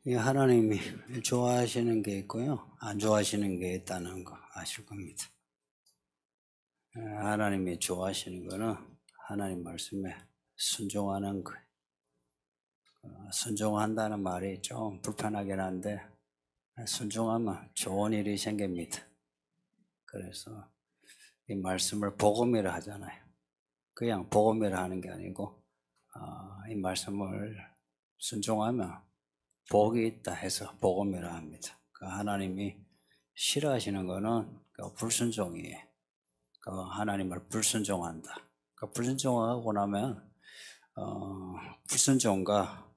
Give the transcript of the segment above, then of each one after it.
이 하나님이 좋아하시는 게 있고요, 안 좋아하시는 게 있다는 거 아실 겁니다. 하나님이 좋아하시는 거는 하나님 말씀에 순종하는 거예요. 순종한다는 말이 좀 불편하긴 한데 순종하면 좋은 일이 생깁니다. 그래서 이 말씀을 복음이라 하잖아요. 그냥 복음이라 하는 게 아니고 이 말씀을 순종하면 복이 있다 해서 복음이라 합니다. 하나님이 싫어하시는 거는 불순종이에요. 하나님을 불순종한다. 불순종하고 나면 불순종과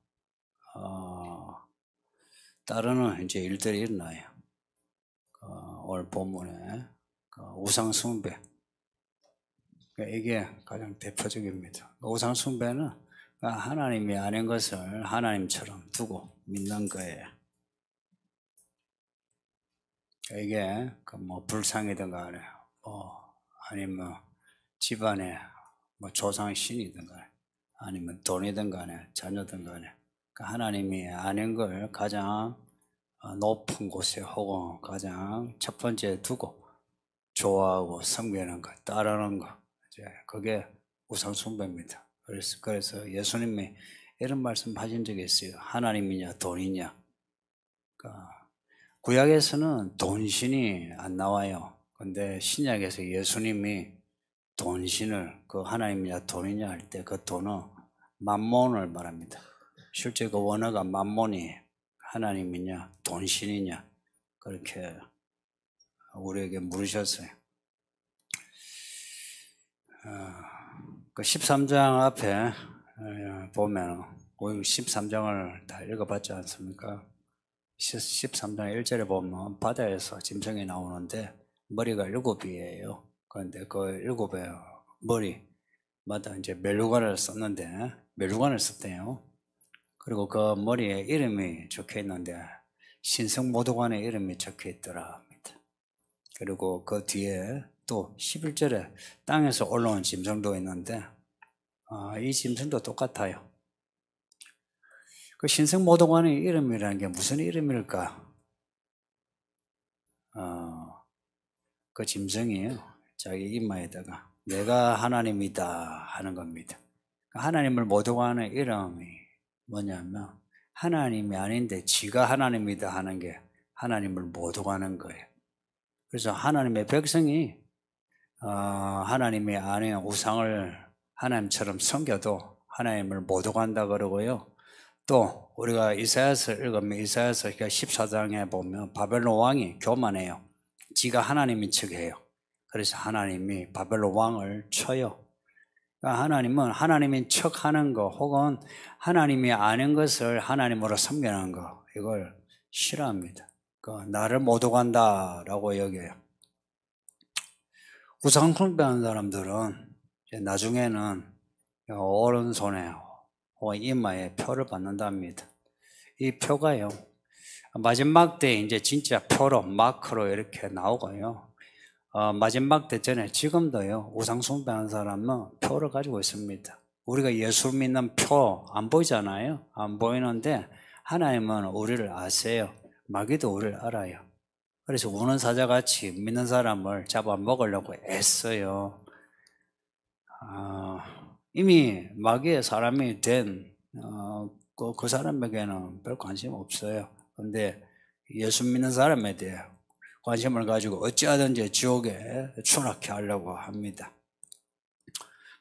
따르는 이제 일들이 일어나요. 오늘 본문에 우상 숭배, 이게 가장 대표적입니다. 우상 숭배는 하나님이 아닌 것을 하나님처럼 두고 믿는 거예요. 이게 뭐 불상이든 간에 아니면 집안에 뭐 조상신이든 간에 아니면 돈이든 간에 자녀든 간에 하나님이 아닌 걸 가장 높은 곳에 혹은 가장 첫 번째에 두고 좋아하고 섬기는 것, 따르는 것, 그게 우상 숭배입니다. 그래서 예수님이 이런 말씀 하신 적이 있어요. 하나님이냐 돈이냐. 구약에서는 돈신이 안 나와요. 근데 신약에서 예수님이 돈신을 하나님이냐 돈이냐 할 때 그 돈은 만몬을 말합니다. 실제 그 원어가 만몬이 하나님이냐 돈신이냐 그렇게 우리에게 물으셨어요. 그 13장 앞에 보면 13장을 다 읽어봤지 않습니까? 13장 1절에 보면 바다에서 짐승이 나오는데 머리가 7이에요. 그런데 그 7의 머리마다 이제 멜루관을 썼는데 멜루관을 썼대요. 그리고 그 머리에 이름이 적혀 있는데 신성모독관의 이름이 적혀 있더라 합니다. 그리고 그 뒤에 또 11절에 땅에서 올라온 짐승도 있는데 이 짐승도 똑같아요. 그 신성모독관의 이름이라는 게 무슨 이름일까? 그 짐승이에요. 자기 이마에다가 내가 하나님이다 하는 겁니다. 하나님을 모독하는 이름이 뭐냐면 하나님이 아닌데 지가 하나님이다 하는 게 하나님을 모독하는 거예요. 그래서 하나님의 백성이 하나님이 아닌 우상을 하나님처럼 섬겨도 하나님을 모독한다 그러고요. 또 우리가 이사야서를 읽으면 이사야서 14장에 보면 바벨론 왕이 교만해요. 지가 하나님인 척해요. 그래서 하나님이 바벨론 왕을 쳐요. 그러니까 하나님은 하나님인 척하는 거 혹은 하나님이 아닌 것을 하나님으로 섬기는 거 이걸 싫어합니다. 나를 모독한다라고 여겨요. 우상 숭배하는 사람들은 나중에는 오른손에 혹은 이마에 표를 받는답니다. 이 표가요, 마지막 때 이제 진짜 표로, 마크로 이렇게 나오고요. 마지막 때 전에 지금도요, 우상 숭배하는 사람은 표를 가지고 있습니다. 우리가 예수 믿는 표 안 보이잖아요. 안 보이는데 하나님은 우리를 아세요. 마귀도 우리를 알아요. 그래서 우는 사자같이 믿는 사람을 잡아먹으려고 애써요. 이미 마귀의 사람이 된 그 사람에게는 별 관심 없어요. 그런데 예수 믿는 사람에 대해 관심을 가지고 어찌하든지 지옥에 추락해 하려고 합니다.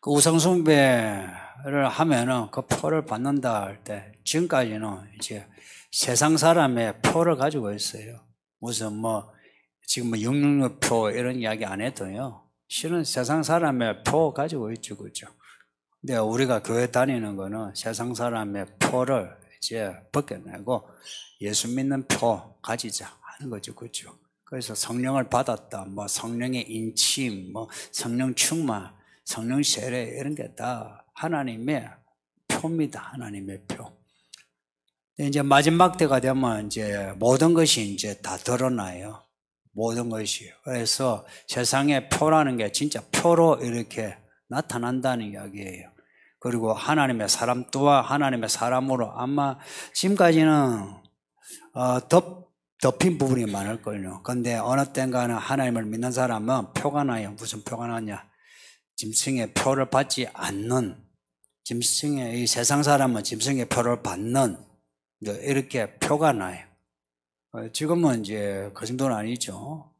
그 우상숭배를 하면은 그 표를 받는다 할 때 지금까지는 이제 세상 사람의 표를 가지고 있어요. 무슨 지금 666표 이런 이야기 안 해도요. 실은 세상 사람의 표 가지고 있죠, 그죠? 근데 우리가 교회 다니는 거는 세상 사람의 표를 이제 벗겨내고 예수 믿는 표 가지자 하는 거죠, 그죠? 그래서 성령을 받았다, 성령의 인침, 성령 충만, 성령 세례 이런 게 다 하나님의 표입니다, 하나님의 표. 이제 마지막 때가 되면 이제 모든 것이 이제 다 드러나요. 모든 것이. 그래서 세상의 표라는 게 진짜 표로 이렇게 나타난다는 이야기예요. 그리고 하나님의 사람 또한 하나님의 사람으로 아마 지금까지는 덮인 부분이 많을걸요. 근데 어느 땐가는 하나님을 믿는 사람은 표가 나요. 무슨 표가 나냐? 짐승의 표를 받지 않는, 짐승의, 이 세상 사람은 짐승의 표를 받는, 이렇게 표가 나요. 지금은 이제 그 정도는 아니죠.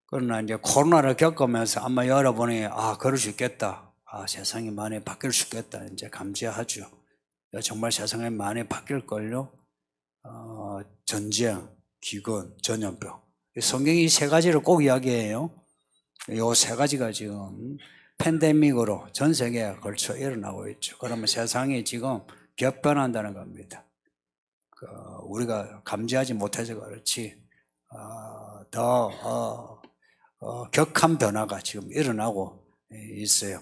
그러나 이제 코로나를 겪으면서 아마 여러분이, 그럴 수 있겠다. 세상이 많이 바뀔 수 있겠다. 이제 감지하죠. 정말 세상이 많이 바뀔걸요. 전쟁, 기근, 전염병. 성경이 세 가지를 꼭 이야기해요. 이 세 가지가 지금 팬데믹으로 전 세계에 걸쳐 일어나고 있죠. 그러면 세상이 지금 격변한다는 겁니다. 우리가 감지하지 못해서 그렇지, 더 격한 변화가 지금 일어나고 있어요.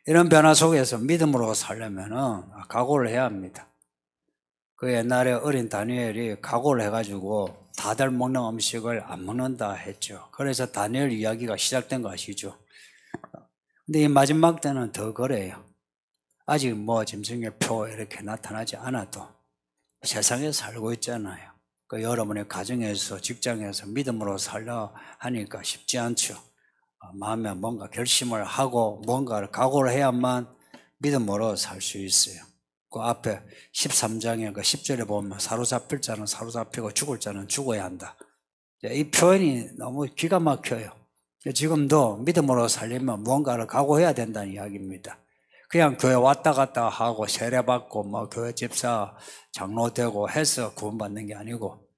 이런 변화 속에서 믿음으로 살려면은 각오를 해야 합니다. 그 옛날에 어린 다니엘이 각오를 해가지고 다들 먹는 음식을 안 먹는다 했죠. 그래서 다니엘 이야기가 시작된 거 아시죠? 근데 이 마지막 때는 더 그래요. 아직 뭐 짐승의 표 이렇게 나타나지 않아도 세상에 살고 있잖아요. 여러분의 가정에서, 직장에서 믿음으로 살려 하니까 쉽지 않죠. 마음에 뭔가 결심을 하고 뭔가를 각오를 해야만 믿음으로 살 수 있어요. 그 앞에 13장에 그 10절에 보면 사로잡힐 자는 사로잡히고 죽을 자는 죽어야 한다. 이 표현이 너무 기가 막혀요. 지금도 믿음으로 살려면 무언가를 각오해야 된다는 이야기입니다. 그냥 교회 왔다 갔다 하고 세례받고 뭐 교회 집사 장로 되고 해서 구원받는 게 아니고,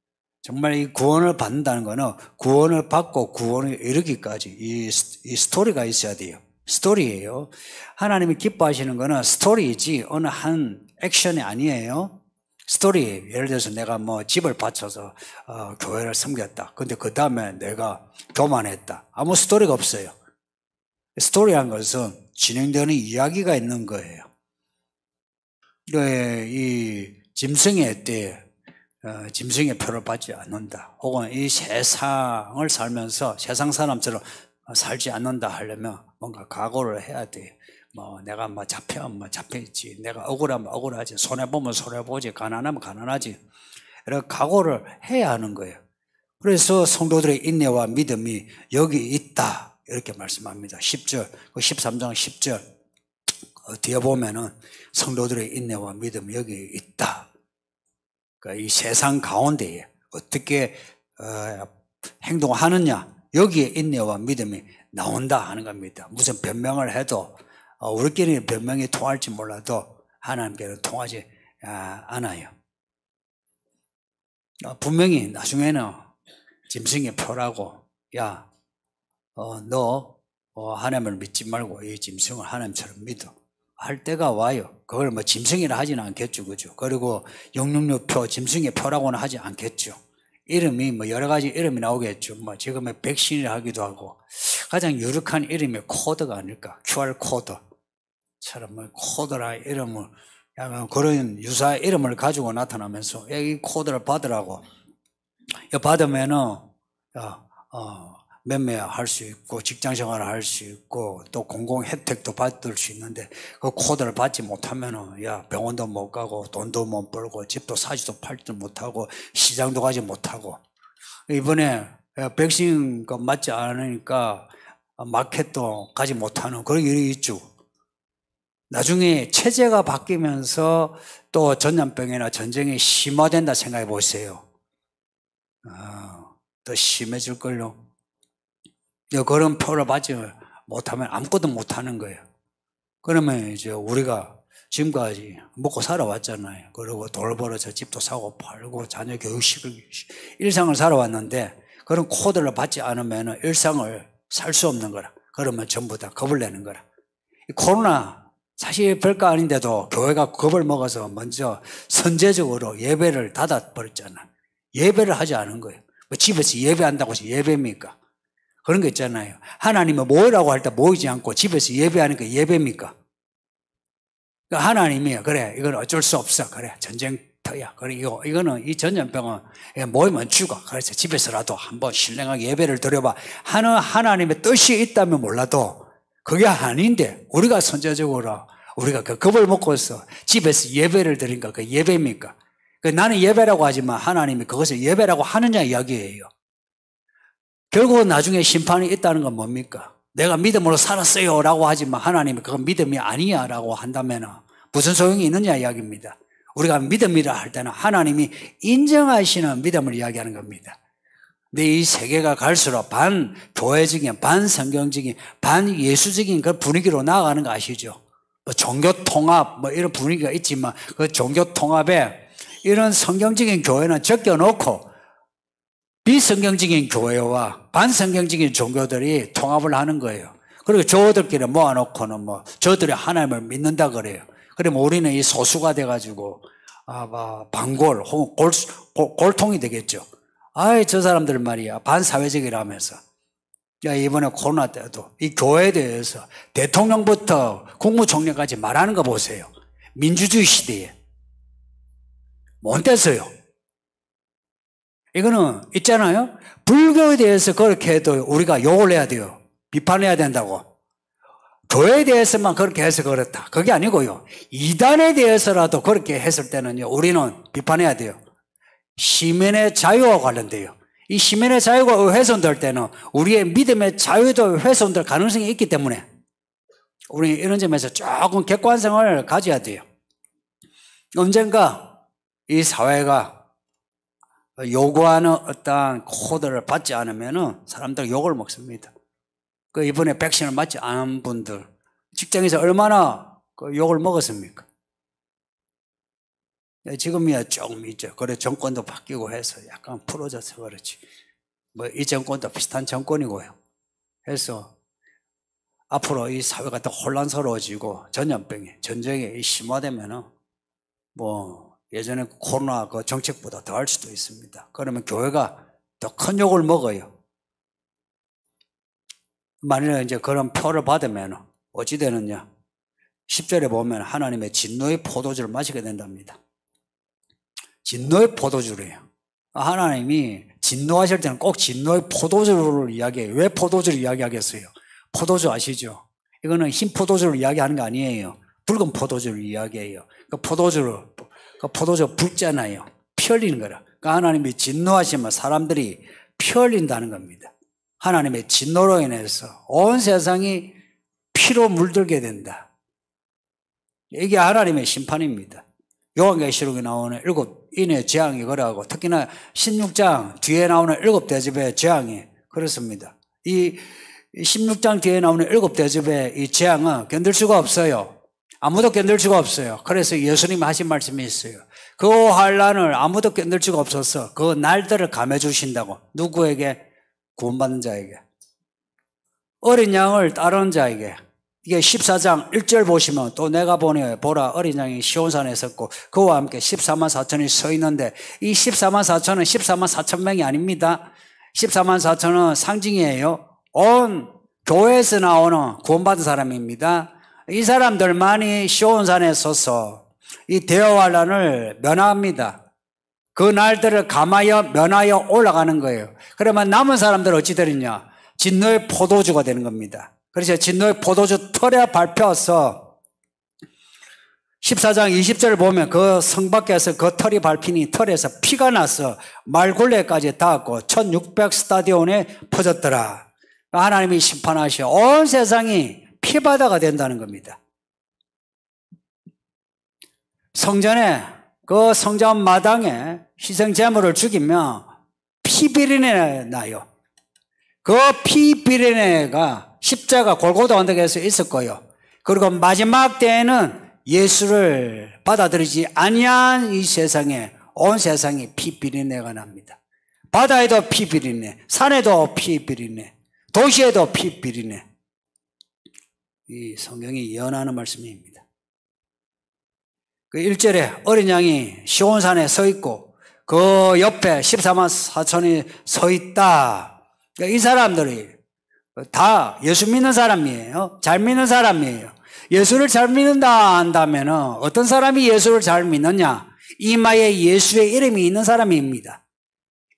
정말 이 구원을 받는다는 거는 구원을 받고 구원을 이루기까지 이 스토리가 있어야 돼요. 스토리예요. 하나님이 기뻐하시는 거는 스토리이지 어느 한 액션이 아니에요. 스토리예요. 예를 들어서 내가 뭐 집을 바쳐서 교회를 섬겼다. 근데 그 다음에 내가 교만했다. 아무 스토리가 없어요. 스토리란 것은 진행되는 이야기가 있는 거예요. 이 짐승의 때에 짐승의 표를 받지 않는다. 혹은 이 세상을 살면서 세상 사람처럼 살지 않는다 하려면 뭔가 각오를 해야 돼. 내가 잡혀면 잡혀있지. 내가 억울하면 억울하지. 손해보면 손해보지. 가난하면 가난하지. 이렇게 각오를 해야 하는 거예요. 그래서 성도들의 인내와 믿음이 여기 있다. 이렇게 말씀합니다. 10절, 13장 10절. 뒤에 보면은 성도들의 인내와 믿음이 여기 있다. 그러니까 이 세상 가운데에 어떻게 행동하느냐, 여기에 인내와 믿음이 나온다 하는 겁니다. 무슨 변명을 해도 우리끼리 변명이 통할지 몰라도 하나님께는 통하지 않아요. 분명히 나중에는 짐승의 표라고, 너 하나님을 믿지 말고 이 짐승을 하나님처럼 믿어 할 때가 와요. 그걸 짐승이라 하지는 않겠죠. 그죠? 그리고 666표, 짐승의 표라고는 하지 않겠죠. 이름이 여러 가지 이름이 나오겠죠. 지금의 백신이라 하기도 하고, 가장 유력한 이름이 코드가 아닐까. QR 코드처럼 코드라 이름을, 약간 그런 유사의 이름을 가지고 나타나면서, 이 코드를 받으라고. 이거 받으면은, 매매할 수 있고 직장생활을 할 수 있고 또 공공 혜택도 받을 수 있는데, 그 코드를 받지 못하면은 병원도 못 가고 돈도 못 벌고 집도 사지도 팔지도 못하고 시장도 가지 못하고, 이번에 백신 맞지 않으니까 마켓도 가지 못하는 그런 일이 있죠. 나중에 체제가 바뀌면서 또 전염병이나 전쟁이 심화된다 생각해 보세요. 더 심해질걸요. 그런 표를 받지 못하면 아무것도 못하는 거예요. 그러면 이제 우리가 지금까지 먹고 살아왔잖아요. 그리고 돈 벌어서 집도 사고 팔고 자녀 교육식을 일상을 살아왔는데, 그런 코드를 받지 않으면 일상을 살 수 없는 거라. 그러면 전부 다 겁을 내는 거라. 코로나 사실 별거 아닌데도 교회가 겁을 먹어서 먼저 선제적으로 예배를 닫아버렸잖아. 예배를 하지 않은 거예요. 집에서 예배한다고 해서 예배입니까? 그런 거 있잖아요. 하나님은 모이라고 할 때 모이지 않고 집에서 예배하니까 예배입니까? 그러니까 하나님이 그래, 이건 어쩔 수 없어. 그래, 전쟁터야. 그래, 이거는 이 전염병은 모이면 죽어. 그래서 집에서라도 한번 신령하게 예배를 드려봐 하는 하나님의 뜻이 있다면 몰라도 그게 아닌데, 우리가 선제적으로 우리가 그 겁을 먹고서 집에서 예배를 드리니까 그 예배입니까? 나는 예배라고 하지만 하나님이 그것을 예배라고 하느냐 이야기예요. 결국은 나중에 심판이 있다는 건 뭡니까? 내가 믿음으로 살았어요 라고 하지만 하나님이 그건 믿음이 아니야 라고 한다면 무슨 소용이 있느냐 이야기입니다. 우리가 믿음이라 할 때는 하나님이 인정하시는 믿음을 이야기하는 겁니다. 근데 이 세계가 갈수록 반 교회적인, 반 성경적인, 반 예수적인 그 분위기로 나아가는 거 아시죠? 뭐 종교 통합 뭐 이런 분위기가 있지만 그 종교 통합에 이런 성경적인 교회는 적겨놓고 비성경적인 교회와 반성경적인 종교들이 통합을 하는 거예요. 그리고 저들끼리 모아놓고는 뭐 저들이 하나님을 믿는다 그래요. 그러면 우리는 이 소수가 돼가지고 반골 혹은 골통이 되겠죠. 저 사람들 말이야 반사회적이라면서. 야, 이번에 코로나 때도 이 교회에 대해서 대통령부터 국무총리까지 말하는 거 보세요. 민주주의 시대에 못 됐어요. 이거는 있잖아요. 불교에 대해서 그렇게 해도 우리가 욕을 해야 돼요. 비판해야 된다고. 교회에 대해서만 그렇게 해서 그렇다. 그게 아니고요. 이단에 대해서라도 그렇게 했을 때는요. 우리는 비판해야 돼요. 시민의 자유와 관련돼요. 이 시민의 자유가 훼손될 때는 우리의 믿음의 자유도 훼손될 가능성이 있기 때문에 우리는 이런 점에서 조금 객관성을 가져야 돼요. 언젠가 이 사회가 요구하는 어떤 코드를 받지 않으면 사람들 욕을 먹습니다. 그 이번에 백신을 맞지 않은 분들 직장에서 얼마나 그 욕을 먹었습니까? 지금이야 조금 있죠. 그래 정권도 바뀌고 해서 약간 풀어져서 그렇지. 뭐 이 정권도 비슷한 정권이고요. 해서 앞으로 이 사회가 더 혼란스러워지고 전쟁이 심화되면은 뭐 예전에 코로나 그 정책보다 더 할 수도 있습니다. 그러면 교회가 더 큰 욕을 먹어요. 만일에 이제 그런 표를 받으면 어찌 되느냐? 10절에 보면 하나님의 진노의 포도주를 마시게 된답니다. 진노의 포도주래요. 하나님이 진노하실 때는 꼭 진노의 포도주를 이야기해요. 왜 포도주를 이야기하겠어요? 포도주 아시죠? 이거는 흰 포도주를 이야기하는 거 아니에요. 붉은 포도주를 이야기해요. 그 포도주 붉잖아요. 피 흘리는 거라. 그러니까 하나님이 진노하시면 사람들이 피 흘린다는 겁니다. 하나님의 진노로 인해서 온 세상이 피로 물들게 된다. 이게 하나님의 심판입니다. 요한계시록에 나오는 7인의 재앙이 그러하고 특히나 16장 뒤에 나오는 7대접의 재앙이 그렇습니다. 이 16장 뒤에 나오는 7대접의 이 재앙은 견딜 수가 없어요. 아무도 견딜 수가 없어요. 그래서 예수님이 하신 말씀이 있어요. 그 환난을 아무도 견딜 수가 없어서 그 날들을 감해 주신다고. 누구에게? 구원받는 자에게. 어린 양을 따르는 자에게. 이게 14장 1절 보시면 또 내가 보라 어린 양이 시온산에 섰고 그와 함께 14만 4천이 서 있는데 이 14만 4천은 14만 4천 명이 아닙니다. 14만 4천은 상징이에요. 온 교회에서 나오는 구원받은 사람입니다. 이 사람들만이 시온산에 서서 이 대환란을 면합니다. 그 날들을 감하여 면하여 올라가는 거예요. 그러면 남은 사람들은 어찌 되느냐? 진노의 포도주가 되는 겁니다. 그래서 진노의 포도주 털에 밟혀서 14장 20절을 보면 그 성 밖에서 그 털이 밟히니 털에서 피가 나서 말굴레까지 닿았고 1600 스타디온에 퍼졌더라. 하나님이 심판하시어 온 세상이 피바다가 된다는 겁니다. 성전에 그 성전 마당에 희생제물을 죽이면 피비린내 나요. 그 피비린내가 십자가 골고다 언덕에서 있을 거예요. 그리고 마지막 때에는 예수를 받아들이지 아니한 이 세상에 온 세상이 피비린내가 납니다. 바다에도 피비린내, 산에도 피비린내, 도시에도 피비린내. 이 성경이 예언하는 말씀입니다. 그 1절에 어린 양이 시온산에 서 있고 그 옆에 14만 4천이 서 있다. 그러니까 이 사람들이 다 예수 믿는 사람이에요. 잘 믿는 사람이에요. 예수를 잘 믿는다 한다면 어떤 사람이 예수를 잘 믿느냐? 이마에 예수의 이름이 있는 사람입니다.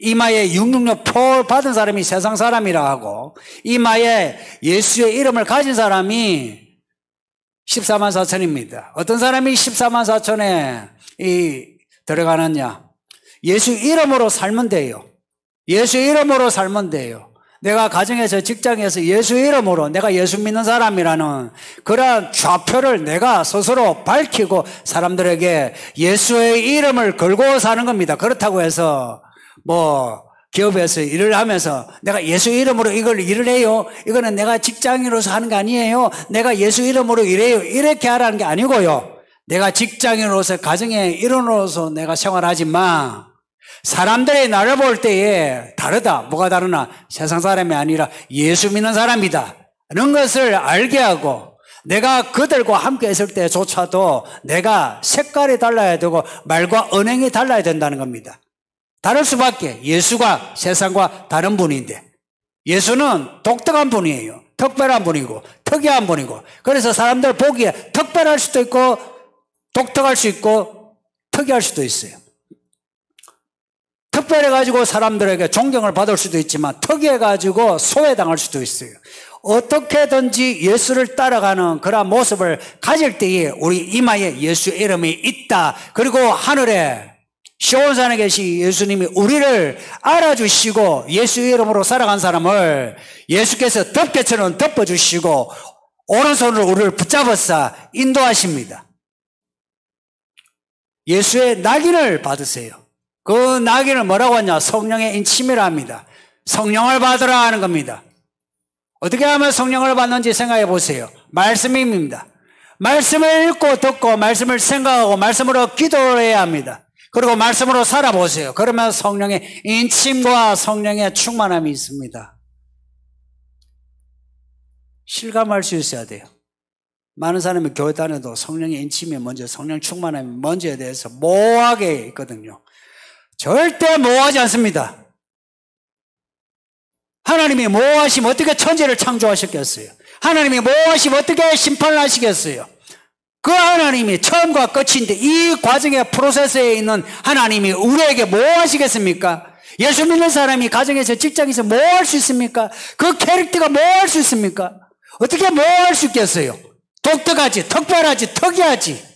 이마에 666 표 받은 사람이 세상 사람이라 하고 이마에 예수의 이름을 가진 사람이 14만 4천입니다. 어떤 사람이 14만 4천에 이 들어가느냐? 예수 이름으로 살면 돼요. 예수 이름으로 살면 돼요. 내가 가정에서 직장에서 예수 이름으로 내가 예수 믿는 사람이라는 그러한 좌표를 내가 스스로 밝히고 사람들에게 예수의 이름을 걸고 사는 겁니다. 그렇다고 해서 기업에서 일을 하면서 내가 예수 이름으로 이걸 일을 해요. 이거는 내가 직장인으로서 하는 거 아니에요. 내가 예수 이름으로 일해요. 이렇게 하라는 게 아니고요. 내가 직장인으로서 가정의 일원으로서 내가 생활하지만 사람들이 나를 볼 때에 다르다. 뭐가 다르나? 세상 사람이 아니라 예수 믿는 사람이다. 이런 것을 알게 하고 내가 그들과 함께 있을 때조차도 내가 색깔이 달라야 되고 말과 언행이 달라야 된다는 겁니다. 다를 수밖에. 예수가 세상과 다른 분인데 예수는 독특한 분이에요. 특별한 분이고 특이한 분이고 그래서 사람들 보기에 특별할 수도 있고 독특할 수 있고 특이할 수도 있어요. 특별해가지고 사람들에게 존경을 받을 수도 있지만 특이해가지고 소외당할 수도 있어요. 어떻게든지 예수를 따라가는 그런 모습을 가질 때에 우리 이마에 예수 이름이 있다. 그리고 하늘에 시온산에 계신 예수님이 우리를 알아주시고 예수 이름으로 살아간 사람을 예수께서 덮개처럼 덮어주시고 오른손으로 우리를 붙잡아서 인도하십니다. 예수의 낙인을 받으세요. 그 낙인을 뭐라고 하냐? 성령의 인침이라 합니다. 성령을 받으라 하는 겁니다. 어떻게 하면 성령을 받는지 생각해 보세요. 말씀입니다. 말씀을 읽고 듣고 말씀을 생각하고 말씀으로 기도해야 합니다. 그리고 말씀으로 살아보세요. 그러면 성령의 인침과 성령의 충만함이 있습니다. 실감할 수 있어야 돼요. 많은 사람이 교회 다녀도 성령의 인침이 먼저, 성령 충만함이 먼저에 대해서 모호하게 있거든요. 절대 모호하지 않습니다. 하나님이 모호하시면 어떻게 천지를 창조하셨겠어요? 하나님이 모호하시면 어떻게 심판을 하시겠어요? 그 하나님이 처음과 끝인데 이 과정의 프로세스에 있는 하나님이 우리에게 모호하시겠습니까? 예수 믿는 사람이 가정에서 직장에서 모호할 수 있습니까? 그 캐릭터가 모호할 수 있습니까? 어떻게 모호할 수 있겠어요? 독특하지, 특별하지, 특이하지.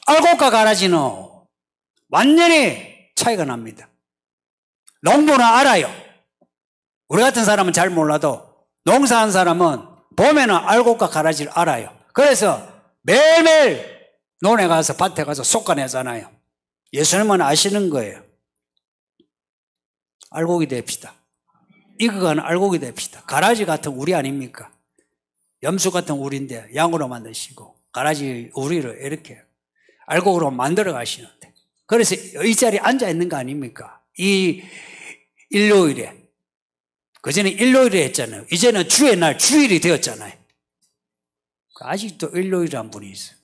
알곡과 가라지는 완전히 차이가 납니다. 농부는 알아요. 우리 같은 사람은 잘 몰라도 농사하는 사람은 봄에는 알곡과 가라지를 알아요. 그래서 매일매일 논에 가서 밭에 가서 솎아내잖아요. 예수님은 아시는 거예요. 알곡이 됩시다. 익어가는 알곡이 됩시다. 가라지 같은 우리 아닙니까? 염소 같은 우리인데 양으로 만드시고 가라지 우리를 이렇게 알곡으로 만들어 가시는데 그래서 이 자리에 앉아 있는 거 아닙니까? 이 일요일에. 그전에 일요일에 했잖아요. 이제는 주의 날 주일이 되었잖아요. 아직도 일요일이란 분이 있어요.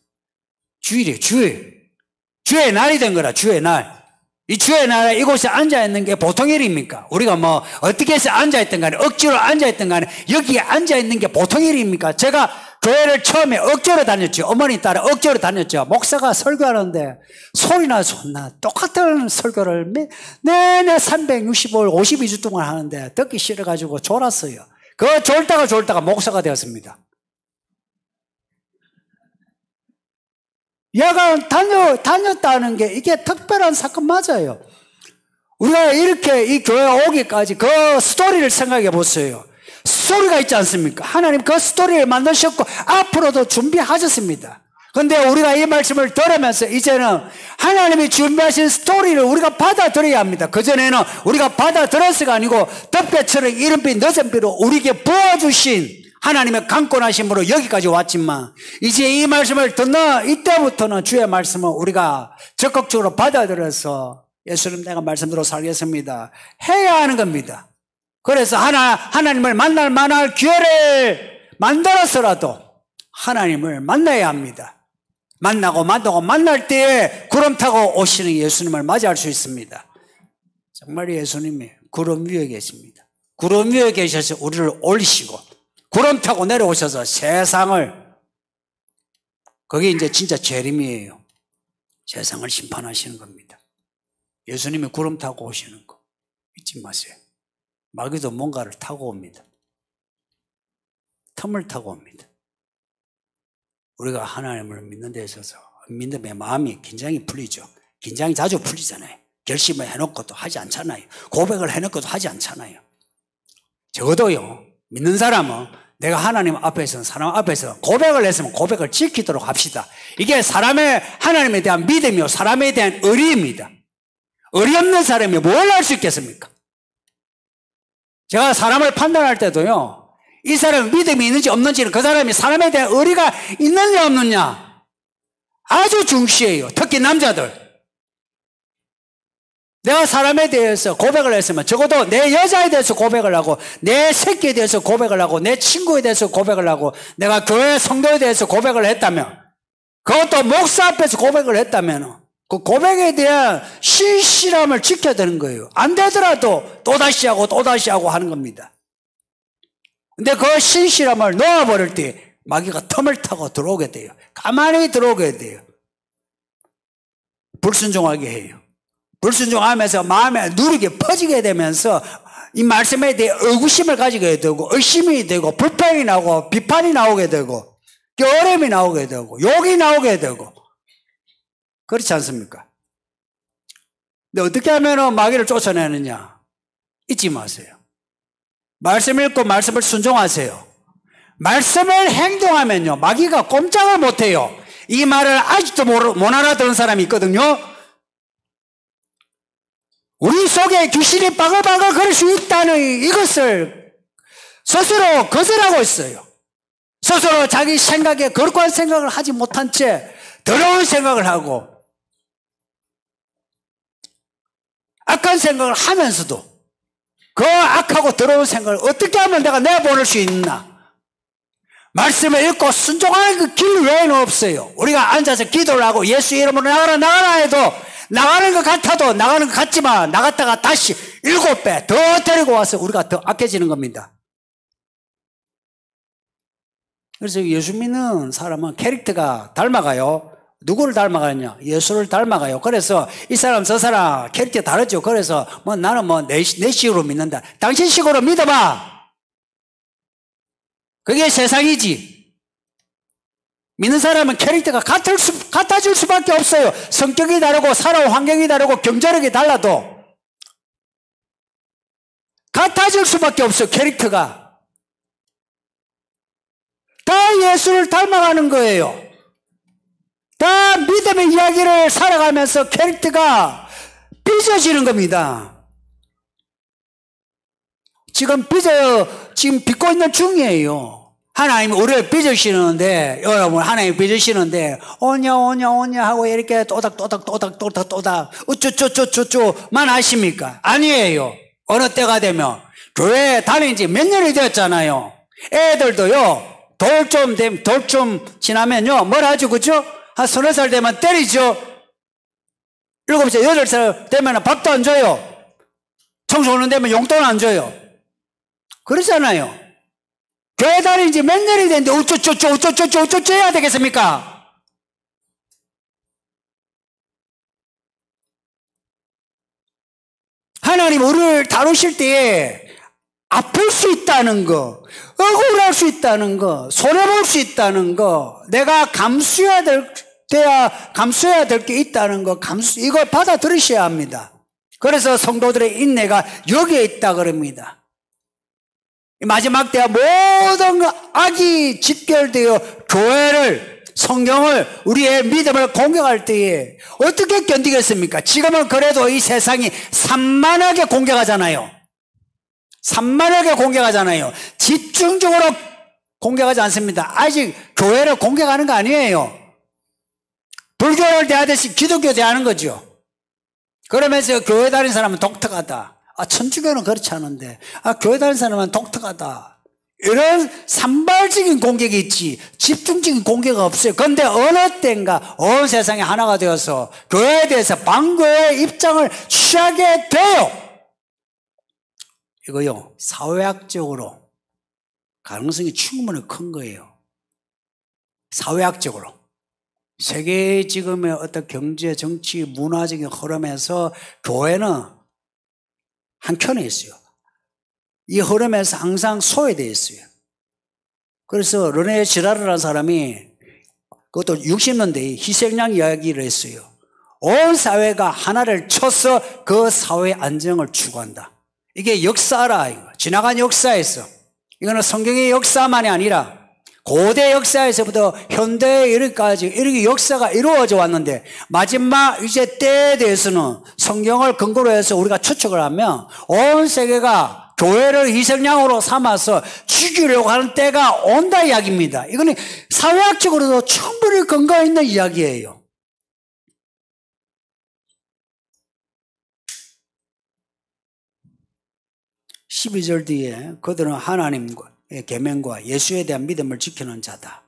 주일이에요. 주의 날이 된 거라. 주의 날. 이 주의 날에 이곳에 앉아있는 게 보통 일입니까? 우리가 어떻게 해서 앉아있든 간에 억지로 앉아있든 간에 여기에 앉아있는 게 보통 일입니까? 제가 교회를 처음에 억지로 다녔죠. 어머니 따라 억지로 다녔죠. 목사가 설교하는데 소리나 존나 똑같은 설교를 내내 365일 52주 동안 하는데 듣기 싫어가지고 졸았어요. 그 졸다가 목사가 되었습니다. 얘가 다녔다는 게 이게 특별한 사건 맞아요. 우리가 이렇게 이 교회 오기까지 그 스토리를 생각해 보세요. 스토리가 있지 않습니까? 하나님 그 스토리를 만드셨고 앞으로도 준비하셨습니다. 그런데 우리가 이 말씀을 들으면서 이제는 하나님이 준비하신 스토리를 우리가 받아들여야 합니다. 그전에는 우리가 받아들었어가 아니고 덮개처럼 이른비 늦은비로 우리에게 부어주신 하나님의 강권하심으로 여기까지 왔지만 이제 이 말씀을 듣는 이때부터는 주의 말씀을 우리가 적극적으로 받아들여서 예수님 내가 말씀대로 살겠습니다 해야 하는 겁니다. 그래서 하나님을 만날 만한 기회를 만들어서라도 하나님을 만나야 합니다. 만날 때에 구름 타고 오시는 예수님을 맞이할 수 있습니다. 정말 예수님이 구름 위에 계십니다. 구름 위에 계셔서 우리를 올리시고 구름 타고 내려오셔서 세상을, 그게 이제 진짜 재림이에요. 세상을 심판하시는 겁니다. 예수님이 구름 타고 오시는 거 잊지 마세요. 마귀도 뭔가를 타고 옵니다. 틈을 타고 옵니다. 우리가 하나님을 믿는 데 있어서 믿음의 마음이 긴장이 풀리죠. 긴장이 자주 풀리잖아요. 결심을 해놓고도 하지 않잖아요. 고백을 해놓고도 하지 않잖아요. 적어도요, 믿는 사람은 내가 하나님 앞에서, 사람 앞에서 고백을 했으면 고백을 지키도록 합시다. 이게 하나님에 대한 믿음이요, 사람에 대한 의리입니다. 의리 없는 사람이 뭘 할 수 있겠습니까? 제가 사람을 판단할 때도요, 이 사람이 믿음이 있는지 없는지는 그 사람이 사람에 대한 의리가 있느냐 없느냐 아주 중시해요. 특히 남자들. 내가 사람에 대해서 고백을 했으면 적어도 내 여자에 대해서 고백을 하고, 내 새끼에 대해서 고백을 하고, 내 친구에 대해서 고백을 하고, 내가 교회 성도에 대해서 고백을 했다면, 그것도 목사 앞에서 고백을 했다면 그 고백에 대한 신실함을 지켜야 되는 거예요. 안 되더라도 또다시 하고 또다시 하고 하는 겁니다. 근데 그 신실함을 놓아버릴 때 마귀가 틈을 타고 들어오게 돼요. 가만히 들어오게 돼요. 불순종하게 해요. 불순종하면서 마음에 누르게 퍼지게 되면서 이 말씀에 대해 의구심을 가지게 되고, 의심이 되고, 불평이 나오고, 비판이 나오게 되고, 어려움이 나오게 되고, 욕이 나오게 되고, 그렇지 않습니까? 근데 어떻게 하면 마귀를 쫓아내느냐? 잊지 마세요. 말씀 읽고 말씀을 순종하세요. 말씀을 행동하면요, 마귀가 꼼짝을 못해요. 이 말을 아직도 못 알아듣는 사람이 있거든요. 우리 속에 귀신이 바글바글 거릴 수 있다는 이것을 스스로 거절하고 있어요. 스스로 자기 생각에 거룩한 생각을 하지 못한 채 더러운 생각을 하고 악한 생각을 하면서도 그 악하고 더러운 생각을 어떻게 하면 내가 내보낼 수 있나? 말씀을 읽고 순종하는 그 길 외에는 없어요. 우리가 앉아서 기도를 하고 예수 이름으로 나가라 해도 나가는 것 같아도 나가는 것 같지만 나갔다가 다시 7배 더 데리고 와서 우리가 더 악해지는 겁니다. 그래서 예수 믿는 사람은 캐릭터가 닮아가요. 누구를 닮아가냐? 예수를 닮아가요. 그래서 이 사람 저 사람 캐릭터 다르죠. 그래서 나는 내 식으로 믿는다. 당신 식으로 믿어봐. 그게 세상이지. 믿는 사람은 캐릭터가 같아질 수밖에 없어요. 성격이 다르고 살아온 환경이 다르고 경제력이 달라도 같아질 수밖에 없어요. 캐릭터가 다 예수를 닮아가는 거예요. 다 믿음의 이야기를 살아가면서 캐릭터가 빚어지는 겁니다. 지금 빚고 있는 중이에요. 하나님이 우리를 빚으시는데, 여러분, 하나님이 빚으시는데, 오냐 하고 이렇게 또닥, 우쭈쭈만 하십니까? 아니에요. 어느 때가 되면, 교회에 다닌 지 몇 년이 되었잖아요. 애들도요, 돌 좀 지나면요, 뭘 하죠, 그죠? 한 30살 되면 때리죠? 7살, 8살 되면 밥도 안 줘요. 청소년 되면 용돈 안 줘요. 그러잖아요. 교회 다닌 지 몇 년이 됐는데 우쭈쭈 해야 되겠습니까? 하나님 우리를 다루실 때에 아플 수 있다는 거, 억울할 수 있다는 거, 손해볼 수 있다는 거, 내가 감수해야 될 게 있다는 거, 이걸 받아들이셔야 합니다. 그래서 성도들의 인내가 여기에 있다 그럽니다. 마지막 때와 모든 악이 집결되어 교회를, 성경을, 우리의 믿음을 공격할 때에 어떻게 견디겠습니까? 지금은 그래도 이 세상이 산만하게 공격하잖아요. 산만하게 공격하잖아요. 집중적으로 공격하지 않습니다. 아직 교회를 공격하는 거 아니에요. 불교를 대하듯이 기독교 대하는 거죠. 그러면서 교회 다니는 사람은 독특하다. 천주교는 그렇지 않은데, 교회 다니는 사람은 독특하다. 이런 산발적인 공격이 있지, 집중적인 공격이 없어요. 그런데 어느 때인가 온 세상이 하나가 되어서 교회에 대해서 반교의 입장을 취하게 돼요. 이거요, 사회학적으로 가능성이 충분히 큰 거예요. 사회학적으로. 세계 지금의 어떤 경제, 정치, 문화적인 흐름에서 교회는 한켠에 있어요. 이 흐름에서 항상 소외되어 있어요. 그래서 르네 지라르라는 사람이 그것도 60년대에 희생양 이야기를 했어요. 온 사회가 하나를 쳐서 그 사회 안정을 추구한다. 이게 역사라, 이거. 지나간 역사에서. 이거는 성경의 역사만이 아니라 고대 역사에서부터 현대에 이르기까지 이렇게 역사가 이루어져 왔는데 마지막 이제 때에 대해서는 성경을 근거로 해서 우리가 추측을 하면 온 세계가 교회를 희생양으로 삼아서 죽이려고 하는 때가 온다 이야기입니다. 이거는 사회학적으로도 충분히 근거 있는 이야기예요. 12절 뒤에 그들은 하나님의 계명과 예수에 대한 믿음을 지키는 자다.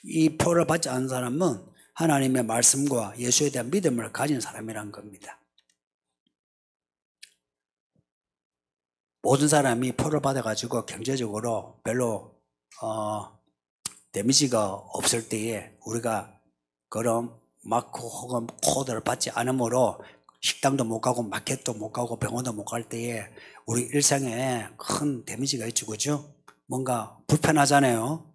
이 표를 받지 않은 사람은 하나님의 말씀과 예수에 대한 믿음을 가진 사람이란 겁니다. 모든 사람이 표를 받아가지고 경제적으로 별로 데미지가 없을 때에 우리가 그런 마크 혹은 코드를 받지 않으므로 식당도 못 가고 마켓도 못 가고 병원도 못 갈 때에 우리 일상에 큰 데미지가 있죠, 그죠? 뭔가 불편하잖아요.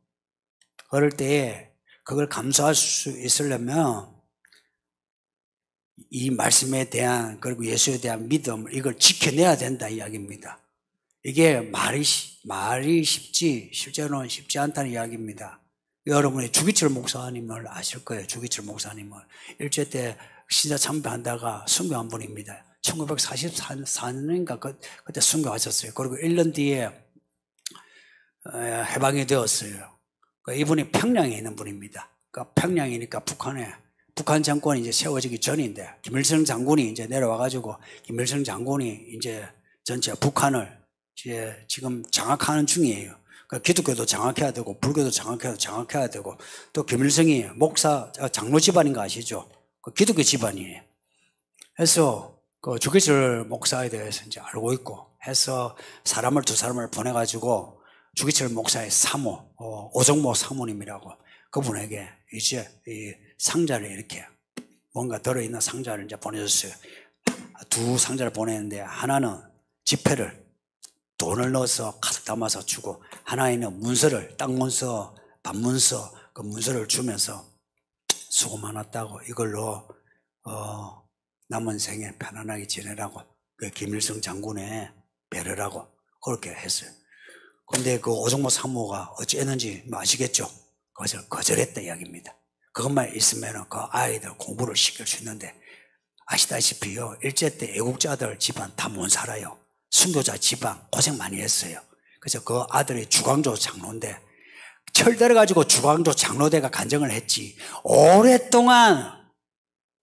그럴 때에 그걸 감수할 수 있으려면 이 말씀에 대한 그리고 예수에 대한 믿음 이걸 지켜내야 된다 이야기입니다. 이게 말이 쉽지 실제로는 쉽지 않다는 이야기입니다. 여러분이 주기철 목사님을 아실 거예요. 주기철 목사님을 일제 때 신자 참배한다가 순교한 분입니다. 1944년인가 그때 순교하셨어요. 그리고 1년 뒤에 해방이 되었어요. 이분이 평양에 있는 분입니다. 평양이니까 북한 정권이 이제 세워지기 전인데 김일성 장군이 이제 내려와가지고 김일성 장군이 이제 전체 북한을 이제 지금 장악하는 중이에요. 기독교도 장악해야 되고 불교도 장악해야 되고 또 김일성이 목사 장로 집안인 거 아시죠? 기독교 집안이에요. 그래서 그 주기철 목사에 대해서 이제 알고 있고 해서 두 사람을 보내가지고 주기철 목사의 사모 오정모 사모님이라고 그분에게 이제 이 상자를 이렇게 뭔가 들어있는 상자를 이제 보내줬어요. 두 상자를 보냈는데 하나는 지폐를 돈을 넣어서 가득 담아서 주고 하나에는 문서를 땅 문서, 밥 문서 그 문서를 주면서 수고 많았다고 이걸로 남은 생에 편안하게 지내라고 그 김일성 장군의 배려라고 그렇게 했어요. 근데 그 오정모 사모가 어찌했는지 아시겠죠? 그것을 거절했다 이야기입니다. 그것만 있으면 그 아이들 공부를 시킬 수 있는데 아시다시피요 일제 때 애국자들 집안 다 못 살아요. 순교자 집안 고생 많이 했어요. 그래서 그 아들이 주광조 장로인데 철들어가지고 주광조 장로대가 간증을 했지 오랫동안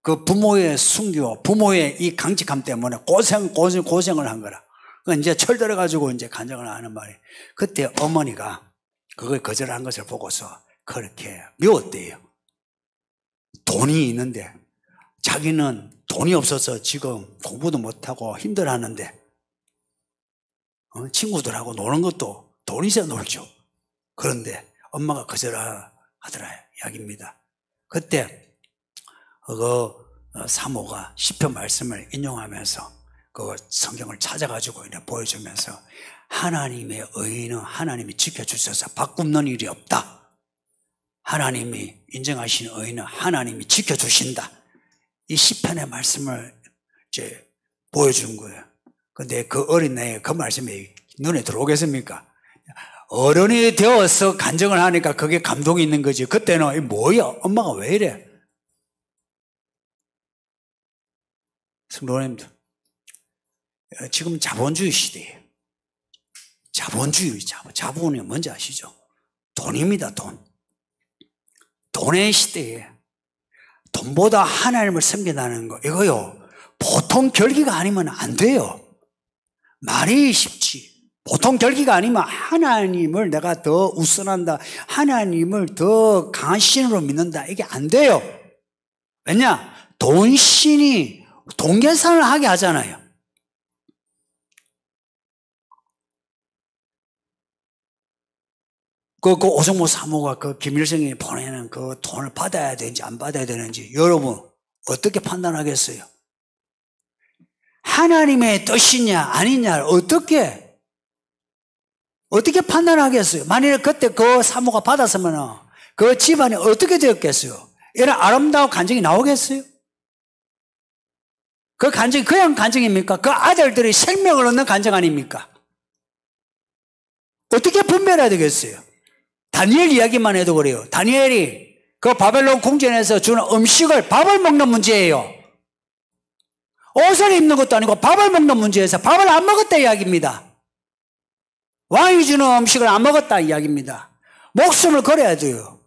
그 부모의 순교, 부모의 이 강직함 때문에 고생을 한 거라. 그 이제 철들어가지고 이제 간증을 하는 말이 그때 어머니가 그걸 거절한 것을 보고서 그렇게 미웠대요. 돈이 있는데 자기는 돈이 없어서 지금 공부도 못하고 힘들어하는데 친구들하고 노는 것도 돈 있어야 놀죠. 그런데 엄마가 거절하더라 이야기입니다. 그때 그 사모가 시편 말씀을 인용하면서 그 성경을 찾아가지고 보여주면서 하나님의 의인은 하나님이 지켜주셔서 바꾸는 일이 없다. 하나님이 인정하신 의인은 하나님이 지켜주신다. 이 시편의 말씀을 이제 보여준 거예요. 근데 그 어린 나이에 그 말씀이 눈에 들어오겠습니까? 어른이 되어서 간증을 하니까 그게 감동이 있는 거지. 그때는 이 뭐야? 엄마가 왜 이래? 성도님들, 지금 자본주의 시대예요. 자본이 뭔지 아시죠? 돈입니다, 돈. 돈의 시대에 돈보다 하나님을 섬긴다는 거 이거요 보통 결기가 아니면 안 돼요. 말이 쉽지 보통 결기가 아니면 하나님을 내가 더 우선한다, 하나님을 더 강한 신으로 믿는다, 이게 안 돼요. 왜냐? 돈신이 돈 계산을 하게 하잖아요. 그 오정모 사모가 그 김일성이 보내는 그 돈을 받아야 되는지 안 받아야 되는지 여러분 어떻게 판단하겠어요? 하나님의 뜻이냐 아니냐 어떻게 판단하겠어요? 만일 그때 그 사모가 받았으면 그 집안이 어떻게 되었겠어요? 이런 아름다운 간증이 나오겠어요? 그 간증이 그냥 간증입니까? 그 아들들이 생명을 얻는 간증 아닙니까? 어떻게 분별해야 되겠어요? 다니엘 이야기만 해도 그래요. 다니엘이 그 바벨론 궁전에서 주는 음식을 밥을 먹는 문제예요. 옷을 입는 것도 아니고 밥을 먹는 문제에서 밥을 안 먹었다 이야기입니다. 왕이 주는 음식을 안 먹었다 이야기입니다. 목숨을 걸어야 돼요.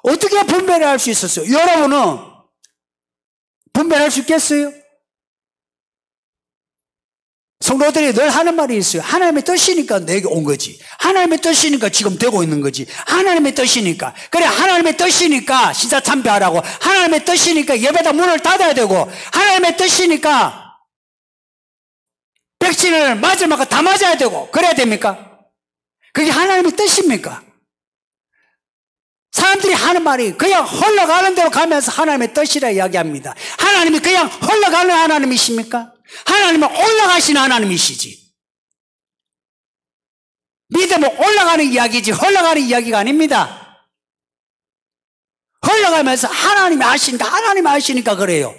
어떻게 분별할 수 있었어요? 여러분은 분별할 수 있겠어요? 성도들이 늘 하는 말이 있어요. 하나님의 뜻이니까 내게 온 거지. 하나님의 뜻이니까 지금 되고 있는 거지. 하나님의 뜻이니까. 그래, 하나님의 뜻이니까 신사 참배하라고. 하나님의 뜻이니까 예배당 문을 닫아야 되고. 하나님의 뜻이니까 백신을 맞을 만큼 다 맞아야 되고. 그래야 됩니까? 그게 하나님의 뜻입니까? 사람들이 하는 말이 그냥 흘러가는 대로 가면서 하나님의 뜻이라 이야기합니다. 하나님이 그냥 흘러가는 하나님이십니까? 하나님은 올라가시는 하나님이시지. 믿음은 올라가는 이야기지 흘러가는 이야기가 아닙니다. 흘러가면서 하나님이 하시니까 그래요.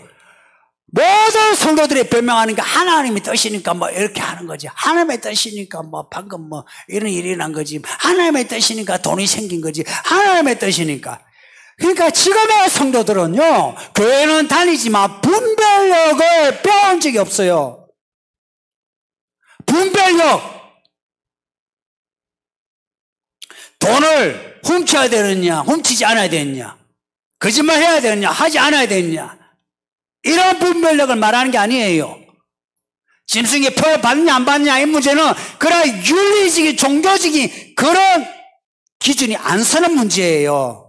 모든 성도들이 변명하는 게 하나님의 뜻이니까 뭐 이렇게 하는 거지. 하나님의 뜻이니까 뭐 방금 뭐 이런 일이 난 거지. 하나님의 뜻이니까 돈이 생긴 거지. 하나님의 뜻이니까. 그러니까 지금의 성도들은요, 교회는 다니지만 분별력을 배운 적이 없어요. 분별력. 돈을 훔쳐야 되느냐, 훔치지 않아야 되느냐, 거짓말 해야 되느냐, 하지 않아야 되느냐, 이런 분별력을 말하는 게 아니에요. 짐승의 표를 받느냐 안 받느냐 이 문제는 그런 윤리적인 종교적인 그런 기준이 안 서는 문제예요.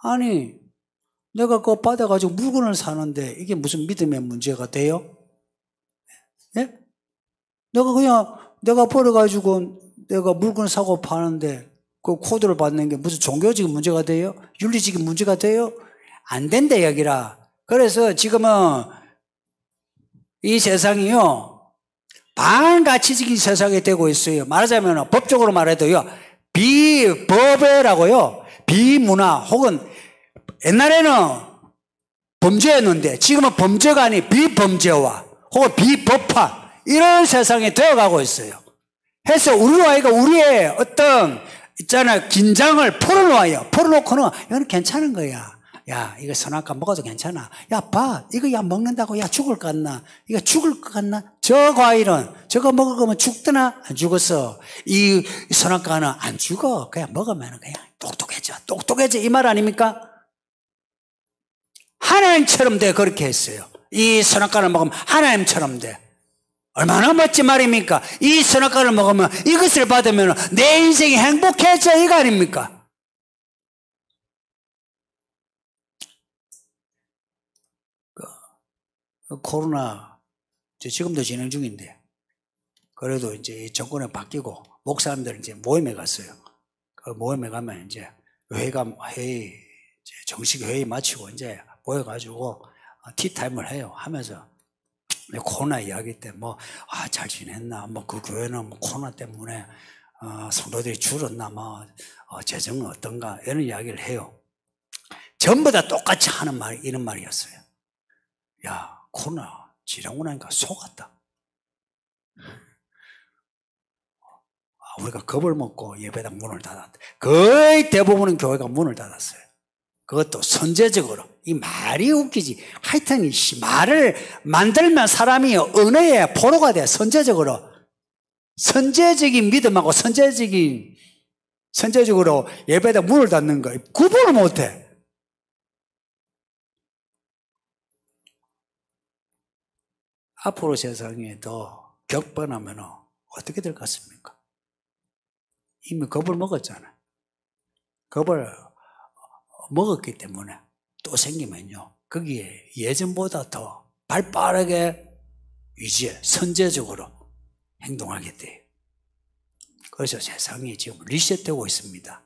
아니, 내가 그거 받아가지고 물건을 사는데 이게 무슨 믿음의 문제가 돼요? 예? 내가 벌어가지고 내가 물건을 사고 파는데 그 코드를 받는 게 무슨 종교적인 문제가 돼요? 윤리적인 문제가 돼요? 안 된다 이야기라. 그래서 지금은 이 세상이요, 반가치적인 세상이 되고 있어요. 말하자면 법적으로 말해도요, 비법외라고요, 비문화 혹은 옛날에는 범죄였는데 지금은 범죄가 아닌 비범죄화 혹은 비법화 이런 세상이 되어가고 있어요. 해서 우리의 어떤 있잖아요, 긴장을 풀어놓아요. 풀어놓고는 이건 괜찮은 거야. 야, 이거 선악과 먹어도 괜찮아. 야, 봐, 이거 야 먹는다고 야 죽을 것 같나? 이거 죽을 것 같나? 저 과일은 저거 먹으면 죽더나? 안 죽었어. 이 선악과는 안 죽어. 그냥 먹으면 그냥 똑똑해져 이 말 아닙니까? 하나님처럼 돼. 그렇게 했어요. 이 선악과를 먹으면 하나님처럼 돼. 얼마나 멋진 말입니까? 이 선악과를 먹으면 이것을 받으면 내 인생이 행복해져 이거 아닙니까? 코로나 지금도 진행 중인데 그래도 이제 정권이 바뀌고 목사님들 이제 모임에 갔어요. 그 모임에 가면 이제 회의 정식 회의 마치고 이제 모여가지고 티타임을 해요. 하면서 코로나 이야기 때 뭐 잘 지냈나, 뭐 그 교회는 뭐 코로나 때문에 성도들이 줄었나, 뭐 재정은 어떤가 이런 이야기를 해요. 전부 다 똑같이 하는 말 이런 말이었어요. 야, 코로나 지나고 나니까 속았다. 우리가 겁을 먹고 예배당 문을 닫았다. 거의 대부분은 교회가 문을 닫았어요. 그것도 선제적으로. 이 말이 웃기지. 하여튼 말을 만들면 사람이 언어의 포로가 돼. 선제적으로. 선제적인 믿음하고 선제적으로 예배당 문을 닫는 거 구분을 못해. 앞으로 세상에 더 격변하면 어떻게 될 것 같습니까? 이미 겁을 먹었잖아요. 겁을 먹었기 때문에 또 생기면요, 거기에 예전보다 더 발빠르게 이제 선제적으로 행동하게 돼요. 그래서 세상이 지금 리셋되고 있습니다.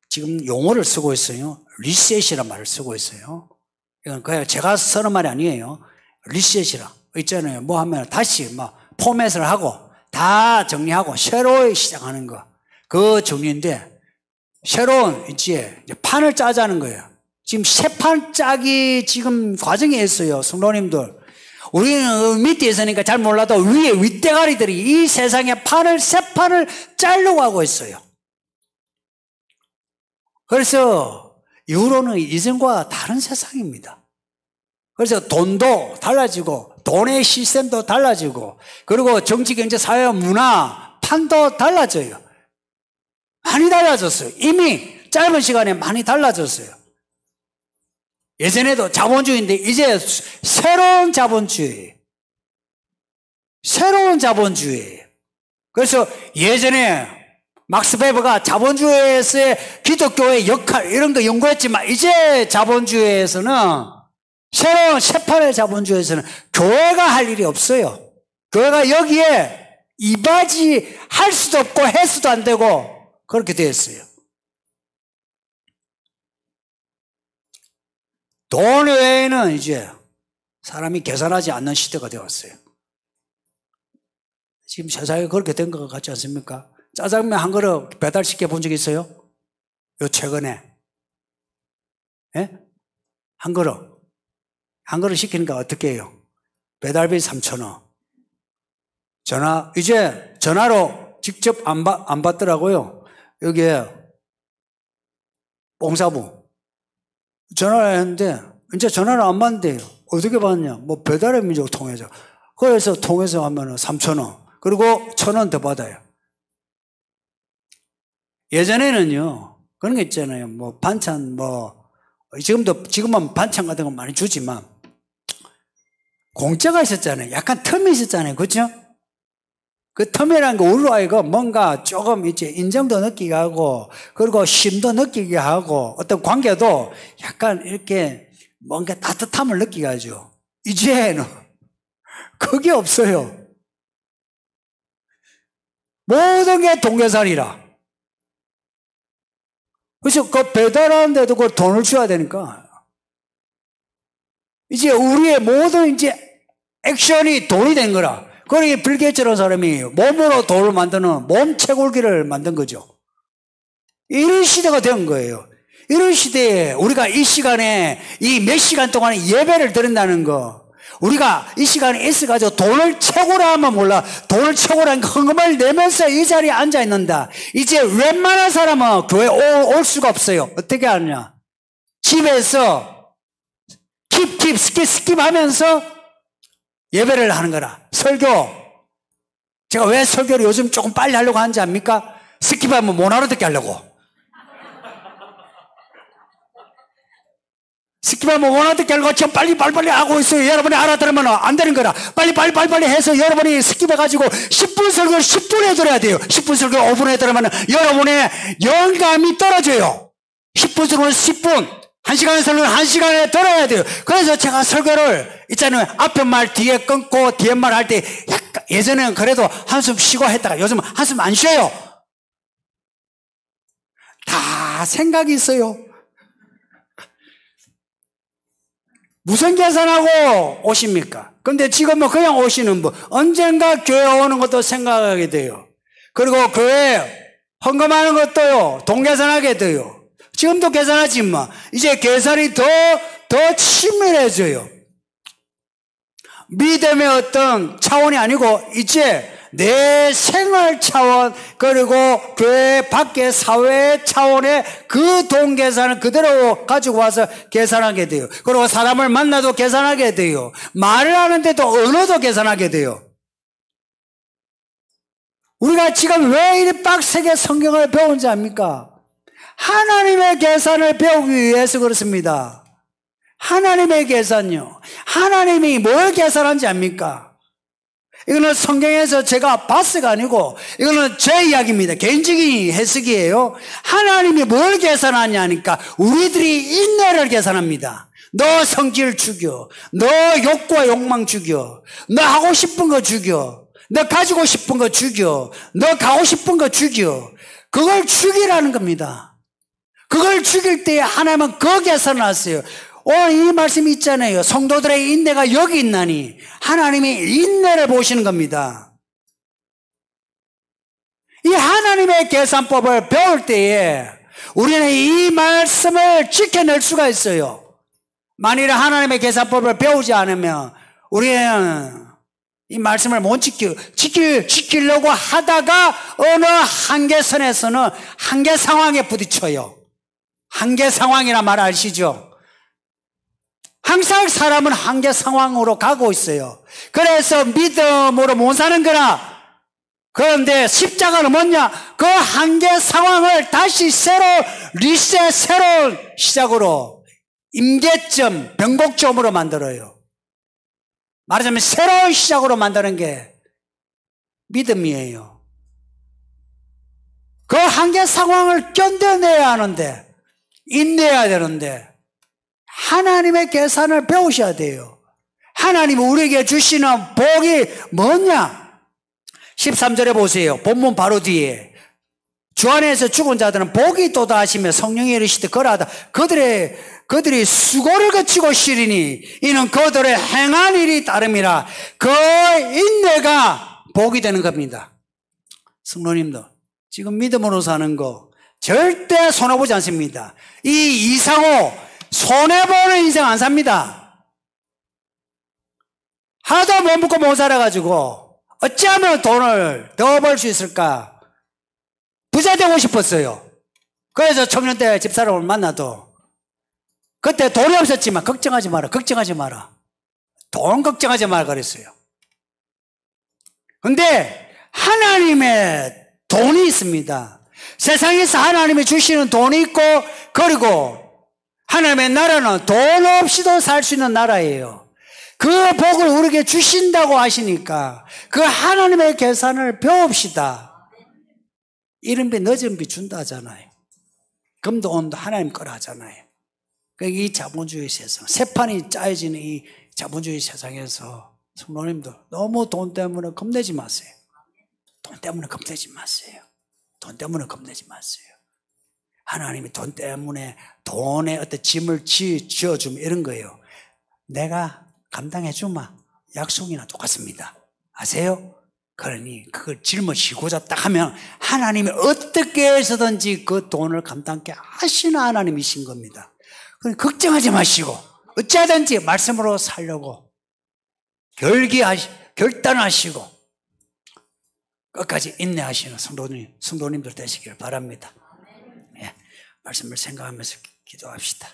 지금 용어를 쓰고 있어요. 리셋이라는 말을 쓰고 있어요. 이건 그냥 제가 쓰는 말이 아니에요. 리셋이라. 있잖아요. 뭐 하면 다시 막 포맷을 하고 다 정리하고 새로 시작하는 거. 그 정리인데 새로운 이제 판을 짜자는 거예요. 지금 새 판 짜기 지금 과정에 있어요, 성도님들. 우리는 밑에 있으니까 잘 몰라도 위에 윗대가리들이 이 세상의 판을, 새 판을 짜려고 하고 있어요. 그래서 이후로는 이전과 다른 세상입니다. 그래서 돈도 달라지고 돈의 시스템도 달라지고 그리고 정치, 경제, 사회, 문화, 판도 달라져요. 많이 달라졌어요. 이미 짧은 시간에 많이 달라졌어요. 예전에도 자본주의인데 이제 새로운 자본주의. 새로운 자본주의. 그래서 예전에 막스 베버가 자본주의에서의 기독교의 역할 이런 거 연구했지만 이제 자본주의에서는 새로운 새판의 자본주의에서는 교회가 할 일이 없어요. 교회가 여기에 이바지 할 수도 없고 해수도 안 되고 그렇게 되었어요. 돈 외에는 이제 사람이 계산하지 않는 시대가 되었어요. 지금 세상에 그렇게 된 것 같지 않습니까? 짜장면 한 그릇 배달시켜 본 적 있어요? 요 최근에. 예? 한 그릇. 한 그릇 시키니까 어떻게 해요? 배달비 3,000원. 이제 전화로 직접 안 받더라고요. 여기에 봉사부. 전화를 했는데, 이제 전화를 안 받는데요. 어떻게 받냐? 뭐 배달의 민족 통해서. 그래서 통해서 하면은 3,000원. 그리고 1,000원 더 받아요. 예전에는요, 그런 게 있잖아요. 뭐 반찬, 지금은 반찬 같은 거 많이 주지만, 공짜가 있었잖아요. 약간 텀이 있었잖아요. 그렇죠? 그 텀이라는 거 우리로 하여금 뭔가 조금 이제 인정도 느끼게 하고, 그리고 쉼도 느끼게 하고, 어떤 관계도 약간 이렇게 뭔가 따뜻함을 느끼게 하죠. 이제는 그게 없어요. 모든 게 동계산이라. 그래서 그 배달하는데도 그 돈을 줘야 되니까. 이제 우리의 모든 이제 액션이 돈이 된 거라. 그러니 빌 게이츠라는 사람이 몸으로 돈을 만드는 몸 채굴기를 만든 거죠. 이런 시대가 된 거예요. 이런 시대에 우리가 이 시간에 이 몇 시간 동안 예배를 드린다는 거, 우리가 이 시간에 있어가지고 돈을 채굴라 하면 몰라. 돈을 채굴라는 헌금을 내면서 이 자리에 앉아 있는다. 이제 웬만한 사람은 교회 올 수가 없어요. 어떻게 하느냐? 집에서 스킵 하면서 예배를 하는 거라. 설교. 제가 왜 설교를 요즘 조금 빨리 하려고 하는지 압니까? 스킵하면 못 알아듣게 하려고. 스킵하면 못 알아듣게 하려고 지금 빨리 하고 있어요. 여러분이 알아들으면 안 되는 거라. 빨리 해서 여러분이 스킵해가지고 10분 설교를 10분에 들어야 돼요. 10분 설교 5분에 들으면 여러분의 영감이 떨어져요. 10분 설교는 10분. 1시간에 설교는 1시간에 들어야 돼요. 그래서 제가 설교를 있잖아요. 앞에 말 뒤에 끊고 뒤에 말 할 때 약간 예전에는 그래도 한숨 쉬고 했다가 요즘은 한숨 안 쉬어요. 다 생각이 있어요. 무슨 계산하고 오십니까? 근데 지금은 그냥 오시는 분. 언젠가 교회 오는 것도 생각하게 돼요. 그리고 교회 헌금하는 것도요. 돈 계산하게 돼요. 지금도 계산하지만 이제 계산이 더 치밀해져요. 믿음의 어떤 차원이 아니고 이제 내 생활 차원 그리고 교회 밖의 사회 차원의 그 돈 계산을 그대로 가지고 와서 계산하게 돼요. 그리고 사람을 만나도 계산하게 돼요. 말을 하는데도 언어도 계산하게 돼요. 우리가 지금 왜 이리 빡세게 성경을 배운지 압니까? 하나님의 계산을 배우기 위해서 그렇습니다. 하나님의 계산요. 하나님이 뭘 계산한지 압니까? 이거는 성경에서 제가 봤어가 아니고 이거는 제 이야기입니다. 개인적인 해석이에요. 하나님이 뭘 계산하냐니까 우리들이 인내를 계산합니다. 너 성질 죽여. 너 욕구와 욕망 죽여. 너 하고 싶은 거 죽여. 너 가지고 싶은 거 죽여. 너 가고 싶은 거 죽여. 그걸 죽이라는 겁니다. 그걸 죽일 때 하나님은 그 계산을 하세요. 오늘 이 말씀이 있잖아요. 성도들의 인내가 여기 있나니 하나님이 인내를 보시는 겁니다. 이 하나님의 계산법을 배울 때에 우리는 이 말씀을 지켜낼 수가 있어요. 만일에 하나님의 계산법을 배우지 않으면 우리는 이 말씀을 못 지키려고 하다가 어느 한계선에서는 한계 상황에 부딪혀요. 한계 상황이란 말 아시죠? 항상 사람은 한계 상황으로 가고 있어요. 그래서 믿음으로 못 사는 거라. 그런데 십자가는 뭐냐? 그 한계 상황을 다시 리셋, 새로운 시작으로 임계점, 변곡점으로 만들어요. 말하자면 새로운 시작으로 만드는 게 믿음이에요. 그 한계 상황을 견뎌내야 하는데, 인내해야 되는데, 하나님의 계산을 배우셔야 돼요. 하나님이 우리에게 주시는 복이 뭐냐? 13절에 보세요. 본문 바로 뒤에. 주 안에서 죽은 자들은 복이 도다하시며 성령이 이르시되 거라하다. 그들이 수고를 거치고 쉬리니 이는 그들의 행한 일이 따름이라. 그 인내가 복이 되는 겁니다. 성도님들, 지금 믿음으로 사는 거 절대 손해보지 않습니다. 이 이상호 손해보는 인생 안 삽니다. 하나도 못 먹고 못 살아가지고 어찌하면 돈을 더 벌 수 있을까? 부자 되고 싶었어요. 그래서 청년 때 집사람을 만나도 그때 돈이 없었지만 걱정하지 마라. 돈 걱정하지 마라 그랬어요. 근데 하나님의 돈이 있습니다. 세상에서 하나님이 주시는 돈이 있고, 그리고 하나님의 나라는 돈 없이도 살 수 있는 나라예요. 그 복을 우리에게 주신다고 하시니까 그 하나님의 계산을 배웁시다. 이른 비 늦은 비 준다 하잖아요. 금도 온도 하나님 거라 하잖아요. 그러니까 이 자본주의 세상, 세판이 짜여지는 이 자본주의 세상에서 성도님들 너무 돈 때문에 겁내지 마세요. 돈 때문에 겁내지 마세요. 하나님이 돈 때문에 돈에 어떤 짐을 지어주면 이런 거예요. 내가 감당해주마. 약속이나 똑같습니다. 아세요? 그러니 그걸 짊어지고자 딱 하면 하나님이 어떻게 해서든지 그 돈을 감당케 하시는 하나님이신 겁니다. 그러니 걱정하지 마시고 어찌하든지 말씀으로 살려고 결단하시고 끝까지 인내하시는 성도님들 되시길 바랍니다. 네, 말씀을 생각하면서 기도합시다.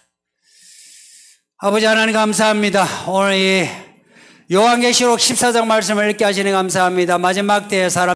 아버지 하나님 감사합니다. 오늘 이 요한계시록 14장 말씀을 읽게 하시니 감사합니다. 마지막 때에 사람